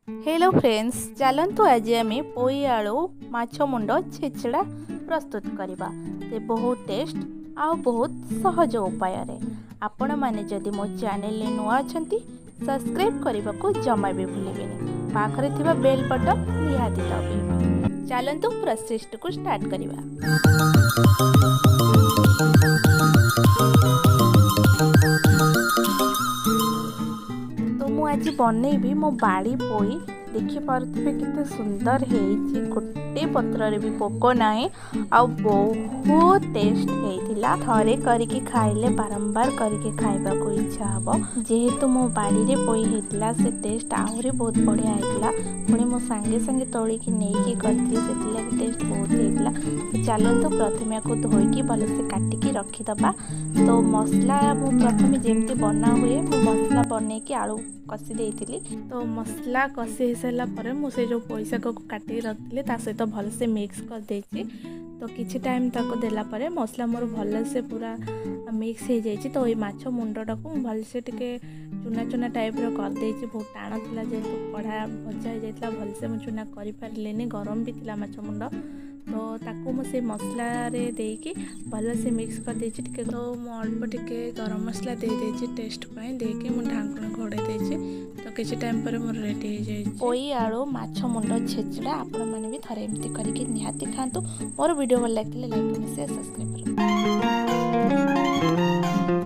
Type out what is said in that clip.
Hello friends, चलतु आज आम पोई आलू माछ मुंड छेचड़ा प्रस्तुत करवा। से बहुत टेस्ट आ बहुत सहज उपाय आपण मैंने जदि मो चैनल नुआ अच्छा सब्सक्राइब करने को जमा भी भूलें। पाखरे थिबा बेल बटन निहाती दबाइबे। चलतु प्रोसेस को स्टार्ट करवा। आज बनईबी मो बाड़ी पोई देखिपे केते सुंदर है। गोटे पत्र भी पोक ना आ बहुत टेस्ट होता। थरे करके खाइले बारंबार करके खाइबा को इच्छा हबो। जेहेतु मो बाड़ी रे पोई होता से टेस्ट आहरी बहुत बढ़िया होता। पुणी मो सांगे सांगे तोलिकी नहीं करती से टेस्ट बहुत होता। तो चलतु प्रथम या धोईकी भलसे काटिकी रखीदबा। तो मसला मु प्रथम जमती बना हुए मु मसला बनई की आलू कषी देइथिली। तो मसला कषी हो सारा पर मुझे जो पैसा को काटिक रखी सहित भलसे मिक्स कर देछि। तो किछि टाइम तक देला परे मसला मोर भलसे पूरा मिक्स हो जाइए। तो ये माछ मुंडटा को भलसे टिके चुना चुना टाइप कर देछि। बहुत टाण थिला जेहेतु कढ़ा भजा हो जाइतला भलसे मु चुना करि पारलेनी। गरम भी थिला माछ मुंड। तो ताकू मुझे मसला रे देकी भलसे मिक्स कर देछि टिके। तो मु अल्प टिके गरम मसला दे देछि टेस्ट पाई देकी मु ढांकण घोड़े देछि। तो किसी टाइम पर मोर रेडी हो जाए पोई आलू माछ मुंड छेचड़ा। आपण मैंने भी थरे एमती करके निहाती खातु। मोर वीडियो भल लगे लाइक शेयर सब्सक्राइब करो।